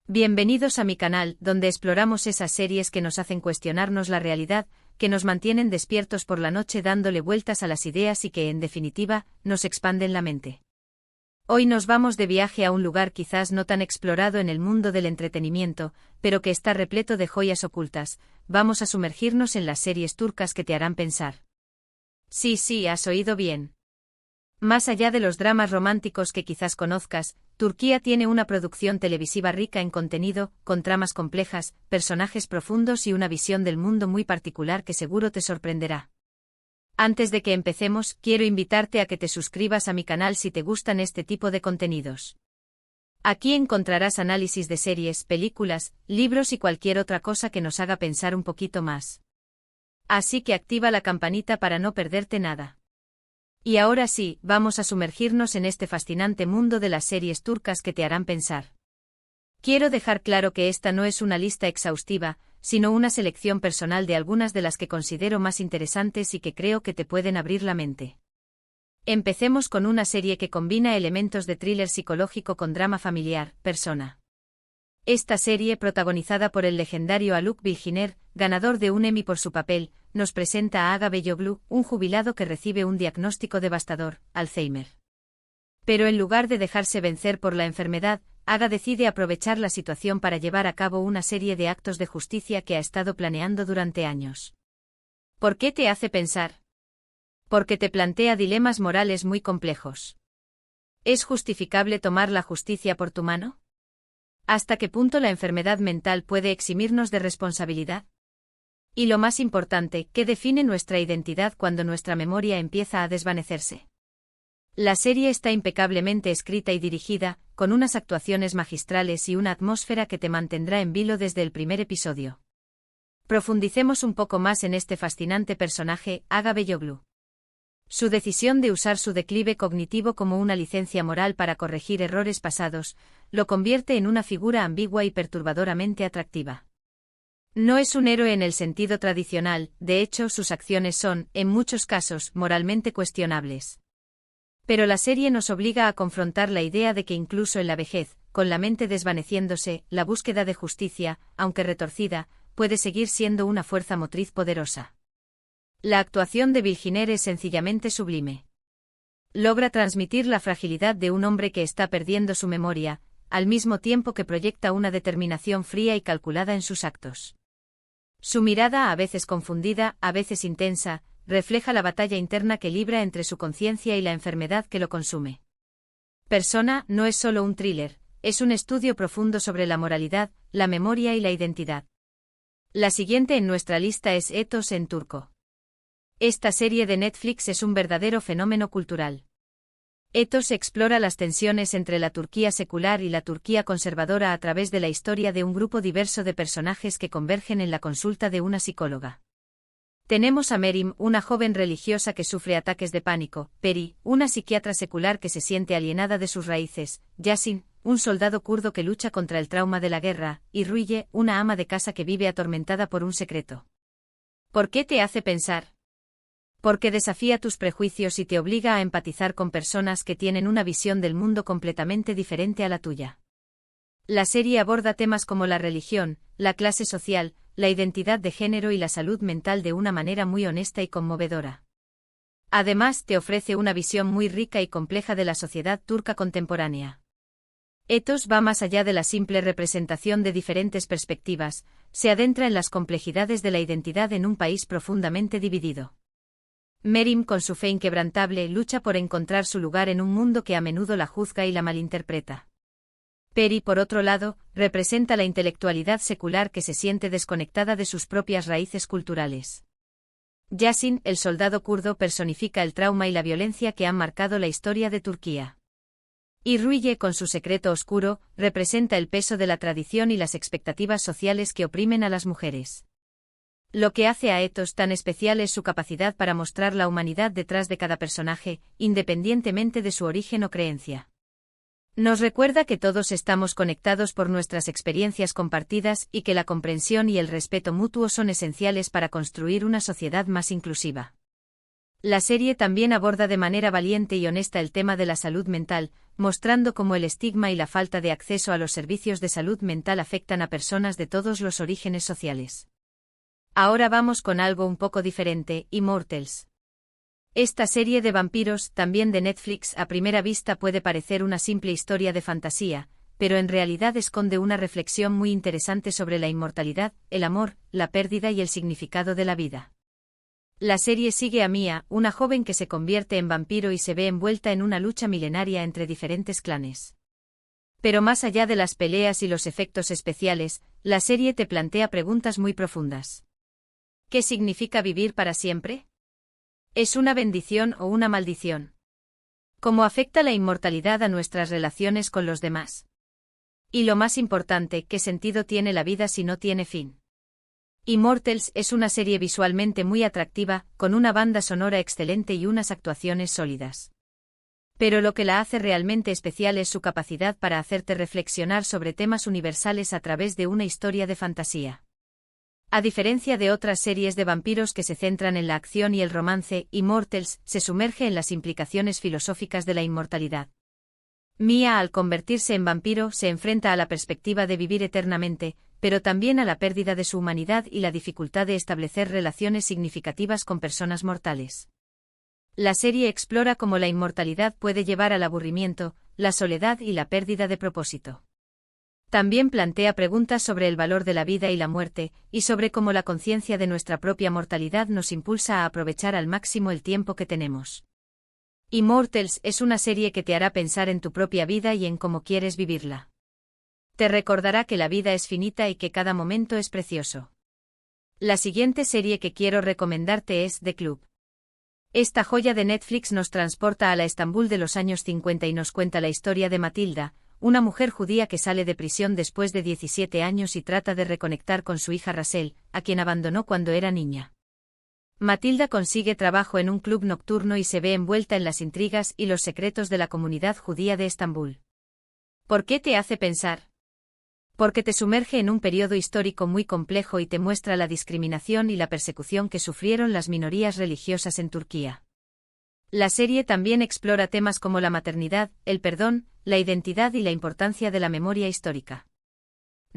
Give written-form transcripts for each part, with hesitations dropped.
Bienvenidos a mi canal, donde exploramos esas series que nos hacen cuestionarnos la realidad, que nos mantienen despiertos por la noche dándole vueltas a las ideas y que, en definitiva, nos expanden la mente. Hoy nos vamos de viaje a un lugar quizás no tan explorado en el mundo del entretenimiento, pero que está repleto de joyas ocultas. Vamos a sumergirnos en las series turcas que te harán pensar. Sí, has oído bien. Más allá de los dramas románticos que quizás conozcas, Turquía tiene una producción televisiva rica en contenido, con tramas complejas, personajes profundos y una visión del mundo muy particular que seguro te sorprenderá. Antes de que empecemos, quiero invitarte a que te suscribas a mi canal si te gustan este tipo de contenidos. Aquí encontrarás análisis de series, películas, libros y cualquier otra cosa que nos haga pensar un poquito más. Así que activa la campanita para no perderte nada. Y ahora sí, vamos a sumergirnos en este fascinante mundo de las series turcas que te harán pensar. Quiero dejar claro que esta no es una lista exhaustiva, sino una selección personal de algunas de las que considero más interesantes y que creo que te pueden abrir la mente. Empecemos con una serie que combina elementos de thriller psicológico con drama familiar, Persona. Esta serie, protagonizada por el legendario Haluk Bilginer, ganador de un Emmy por su papel, nos presenta a Aga Beyoglu, un jubilado que recibe un diagnóstico devastador, Alzheimer. Pero en lugar de dejarse vencer por la enfermedad, Aga decide aprovechar la situación para llevar a cabo una serie de actos de justicia que ha estado planeando durante años. ¿Por qué te hace pensar? Porque te plantea dilemas morales muy complejos. ¿Es justificable tomar la justicia por tu mano? ¿Hasta qué punto la enfermedad mental puede eximirnos de responsabilidad? Y lo más importante, ¿qué define nuestra identidad cuando nuestra memoria empieza a desvanecerse? La serie está impecablemente escrita y dirigida, con unas actuaciones magistrales y una atmósfera que te mantendrá en vilo desde el primer episodio. Profundicemos un poco más en este fascinante personaje, Aga Beyoglu. Su decisión de usar su declive cognitivo como una licencia moral para corregir errores pasados, lo convierte en una figura ambigua y perturbadoramente atractiva. No es un héroe en el sentido tradicional, de hecho sus acciones son, en muchos casos, moralmente cuestionables. Pero la serie nos obliga a confrontar la idea de que incluso en la vejez, con la mente desvaneciéndose, la búsqueda de justicia, aunque retorcida, puede seguir siendo una fuerza motriz poderosa. La actuación de Bilginer es sencillamente sublime. Logra transmitir la fragilidad de un hombre que está perdiendo su memoria, al mismo tiempo que proyecta una determinación fría y calculada en sus actos. Su mirada, a veces confundida, a veces intensa, refleja la batalla interna que libra entre su conciencia y la enfermedad que lo consume. Persona no es solo un thriller, es un estudio profundo sobre la moralidad, la memoria y la identidad. La siguiente en nuestra lista es Ethos en turco. Esta serie de Netflix es un verdadero fenómeno cultural. Ethos explora las tensiones entre la Turquía secular y la Turquía conservadora a través de la historia de un grupo diverso de personajes que convergen en la consulta de una psicóloga. Tenemos a Merim, una joven religiosa que sufre ataques de pánico, Peri, una psiquiatra secular que se siente alienada de sus raíces, Yasin, un soldado kurdo que lucha contra el trauma de la guerra, y Ruye, una ama de casa que vive atormentada por un secreto. ¿Por qué te hace pensar? Porque desafía tus prejuicios y te obliga a empatizar con personas que tienen una visión del mundo completamente diferente a la tuya. La serie aborda temas como la religión, la clase social, la identidad de género y la salud mental de una manera muy honesta y conmovedora. Además, te ofrece una visión muy rica y compleja de la sociedad turca contemporánea. Ethos va más allá de la simple representación de diferentes perspectivas, se adentra en las complejidades de la identidad en un país profundamente dividido. Merim, con su fe inquebrantable, lucha por encontrar su lugar en un mundo que a menudo la juzga y la malinterpreta. Peri, por otro lado, representa la intelectualidad secular que se siente desconectada de sus propias raíces culturales. Yasin, el soldado kurdo, personifica el trauma y la violencia que han marcado la historia de Turquía. Y Ruye, con su secreto oscuro, representa el peso de la tradición y las expectativas sociales que oprimen a las mujeres. Lo que hace a Ethos tan especial es su capacidad para mostrar la humanidad detrás de cada personaje, independientemente de su origen o creencia. Nos recuerda que todos estamos conectados por nuestras experiencias compartidas y que la comprensión y el respeto mutuo son esenciales para construir una sociedad más inclusiva. La serie también aborda de manera valiente y honesta el tema de la salud mental, mostrando cómo el estigma y la falta de acceso a los servicios de salud mental afectan a personas de todos los orígenes sociales. Ahora vamos con algo un poco diferente, Immortals. Esta serie de vampiros, también de Netflix, a primera vista puede parecer una simple historia de fantasía, pero en realidad esconde una reflexión muy interesante sobre la inmortalidad, el amor, la pérdida y el significado de la vida. La serie sigue a Mia, una joven que se convierte en vampiro y se ve envuelta en una lucha milenaria entre diferentes clanes. Pero más allá de las peleas y los efectos especiales, la serie te plantea preguntas muy profundas. ¿Qué significa vivir para siempre? ¿Es una bendición o una maldición? ¿Cómo afecta la inmortalidad a nuestras relaciones con los demás? Y lo más importante, ¿qué sentido tiene la vida si no tiene fin? Immortals es una serie visualmente muy atractiva, con una banda sonora excelente y unas actuaciones sólidas. Pero lo que la hace realmente especial es su capacidad para hacerte reflexionar sobre temas universales a través de una historia de fantasía. A diferencia de otras series de vampiros que se centran en la acción y el romance, Immortals se sumerge en las implicaciones filosóficas de la inmortalidad. Mia, al convertirse en vampiro, se enfrenta a la perspectiva de vivir eternamente, pero también a la pérdida de su humanidad y la dificultad de establecer relaciones significativas con personas mortales. La serie explora cómo la inmortalidad puede llevar al aburrimiento, la soledad y la pérdida de propósito. También plantea preguntas sobre el valor de la vida y la muerte, y sobre cómo la conciencia de nuestra propia mortalidad nos impulsa a aprovechar al máximo el tiempo que tenemos. Immortals es una serie que te hará pensar en tu propia vida y en cómo quieres vivirla. Te recordará que la vida es finita y que cada momento es precioso. La siguiente serie que quiero recomendarte es The Club. Esta joya de Netflix nos transporta a la Estambul de los años 50 y nos cuenta la historia de Matilda, una mujer judía que sale de prisión después de 17 años y trata de reconectar con su hija Rachel, a quien abandonó cuando era niña. Matilda consigue trabajo en un club nocturno y se ve envuelta en las intrigas y los secretos de la comunidad judía de Estambul. ¿Por qué te hace pensar? Porque te sumerge en un periodo histórico muy complejo y te muestra la discriminación y la persecución que sufrieron las minorías religiosas en Turquía. La serie también explora temas como la maternidad, el perdón, la identidad y la importancia de la memoria histórica.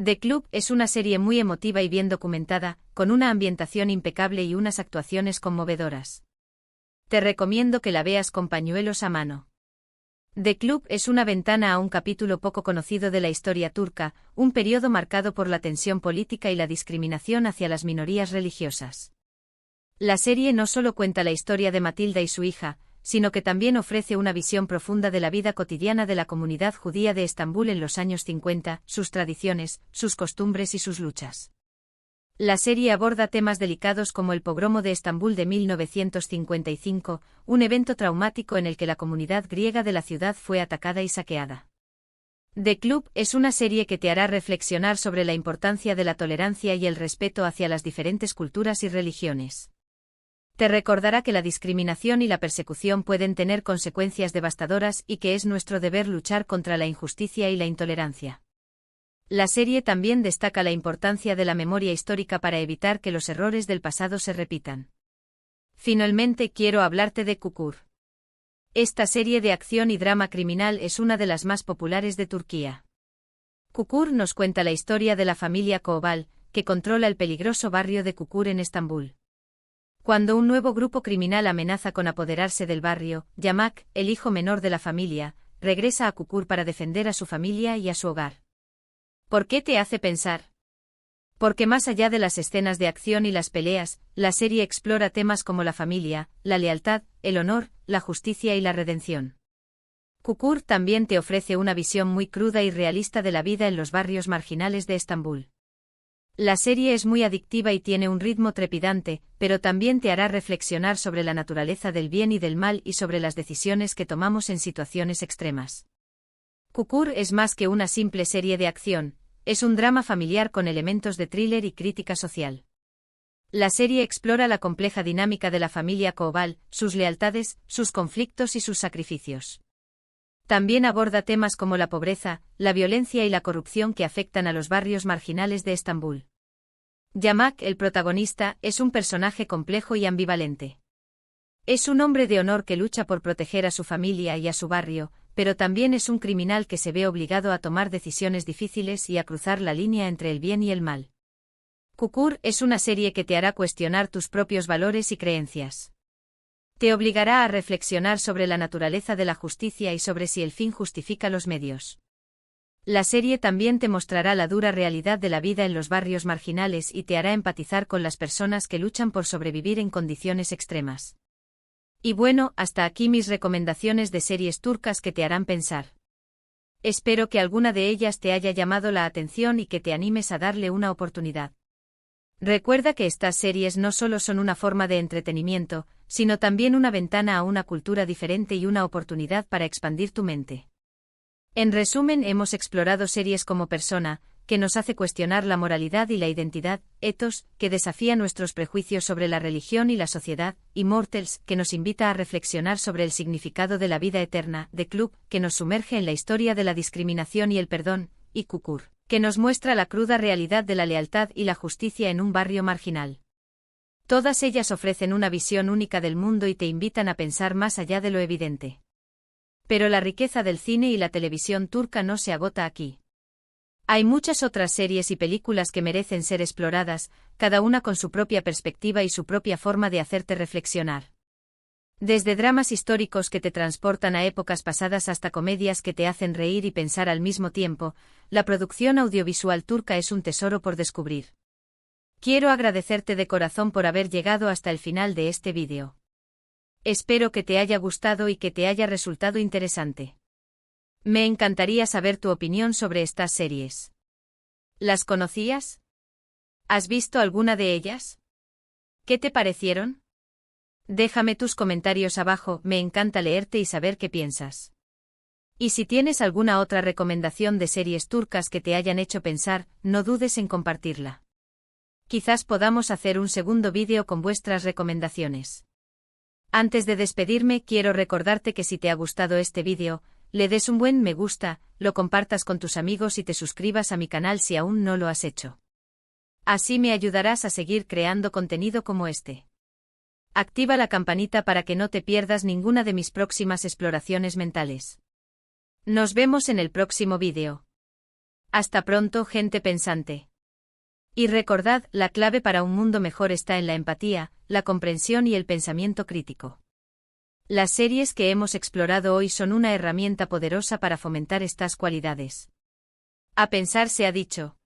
The Club es una serie muy emotiva y bien documentada, con una ambientación impecable y unas actuaciones conmovedoras. Te recomiendo que la veas con pañuelos a mano. The Club es una ventana a un capítulo poco conocido de la historia turca, un periodo marcado por la tensión política y la discriminación hacia las minorías religiosas. La serie no solo cuenta la historia de Matilda y su hija, sino que también ofrece una visión profunda de la vida cotidiana de la comunidad judía de Estambul en los años 50, sus tradiciones, sus costumbres y sus luchas. La serie aborda temas delicados como el pogromo de Estambul de 1955, un evento traumático en el que la comunidad griega de la ciudad fue atacada y saqueada. The Club es una serie que te hará reflexionar sobre la importancia de la tolerancia y el respeto hacia las diferentes culturas y religiones. Te recordará que la discriminación y la persecución pueden tener consecuencias devastadoras y que es nuestro deber luchar contra la injusticia y la intolerancia. La serie también destaca la importancia de la memoria histórica para evitar que los errores del pasado se repitan. Finalmente quiero hablarte de Çukur. Esta serie de acción y drama criminal es una de las más populares de Turquía. Çukur nos cuenta la historia de la familia Koval, que controla el peligroso barrio de Çukur en Estambul. Cuando un nuevo grupo criminal amenaza con apoderarse del barrio, Yamak, el hijo menor de la familia, regresa a Çukur para defender a su familia y a su hogar. ¿Por qué te hace pensar? Porque más allá de las escenas de acción y las peleas, la serie explora temas como la familia, la lealtad, el honor, la justicia y la redención. Çukur también te ofrece una visión muy cruda y realista de la vida en los barrios marginales de Estambul. La serie es muy adictiva y tiene un ritmo trepidante, pero también te hará reflexionar sobre la naturaleza del bien y del mal y sobre las decisiones que tomamos en situaciones extremas. Çukur es más que una simple serie de acción, es un drama familiar con elementos de thriller y crítica social. La serie explora la compleja dinámica de la familia Koval, sus lealtades, sus conflictos y sus sacrificios. También aborda temas como la pobreza, la violencia y la corrupción que afectan a los barrios marginales de Estambul. Yamak, el protagonista, es un personaje complejo y ambivalente. Es un hombre de honor que lucha por proteger a su familia y a su barrio, pero también es un criminal que se ve obligado a tomar decisiones difíciles y a cruzar la línea entre el bien y el mal. Kukur es una serie que te hará cuestionar tus propios valores y creencias. Te obligará a reflexionar sobre la naturaleza de la justicia y sobre si el fin justifica los medios. La serie también te mostrará la dura realidad de la vida en los barrios marginales y te hará empatizar con las personas que luchan por sobrevivir en condiciones extremas. Y bueno, hasta aquí mis recomendaciones de series turcas que te harán pensar. Espero que alguna de ellas te haya llamado la atención y que te animes a darle una oportunidad. Recuerda que estas series no solo son una forma de entretenimiento, sino también una ventana a una cultura diferente y una oportunidad para expandir tu mente. En resumen, hemos explorado series como Persona, que nos hace cuestionar la moralidad y la identidad, Ethos, que desafía nuestros prejuicios sobre la religión y la sociedad, y Mortals, que nos invita a reflexionar sobre el significado de la vida eterna, The Club, que nos sumerge en la historia de la discriminación y el perdón, y Kukur, que nos muestra la cruda realidad de la lealtad y la justicia en un barrio marginal. Todas ellas ofrecen una visión única del mundo y te invitan a pensar más allá de lo evidente. Pero la riqueza del cine y la televisión turca no se agota aquí. Hay muchas otras series y películas que merecen ser exploradas, cada una con su propia perspectiva y su propia forma de hacerte reflexionar. Desde dramas históricos que te transportan a épocas pasadas hasta comedias que te hacen reír y pensar al mismo tiempo, la producción audiovisual turca es un tesoro por descubrir. Quiero agradecerte de corazón por haber llegado hasta el final de este vídeo. Espero que te haya gustado y que te haya resultado interesante. Me encantaría saber tu opinión sobre estas series. ¿Las conocías? ¿Has visto alguna de ellas? ¿Qué te parecieron? Déjame tus comentarios abajo, me encanta leerte y saber qué piensas. Y si tienes alguna otra recomendación de series turcas que te hayan hecho pensar, no dudes en compartirla. Quizás podamos hacer un segundo vídeo con vuestras recomendaciones. Antes de despedirme, quiero recordarte que si te ha gustado este vídeo, le des un buen me gusta, lo compartas con tus amigos y te suscribas a mi canal si aún no lo has hecho. Así me ayudarás a seguir creando contenido como este. Activa la campanita para que no te pierdas ninguna de mis próximas exploraciones mentales. Nos vemos en el próximo vídeo. Hasta pronto, gente pensante. Y recordad, la clave para un mundo mejor está en la empatía, la comprensión y el pensamiento crítico. Las series que hemos explorado hoy son una herramienta poderosa para fomentar estas cualidades. A pensar se ha dicho.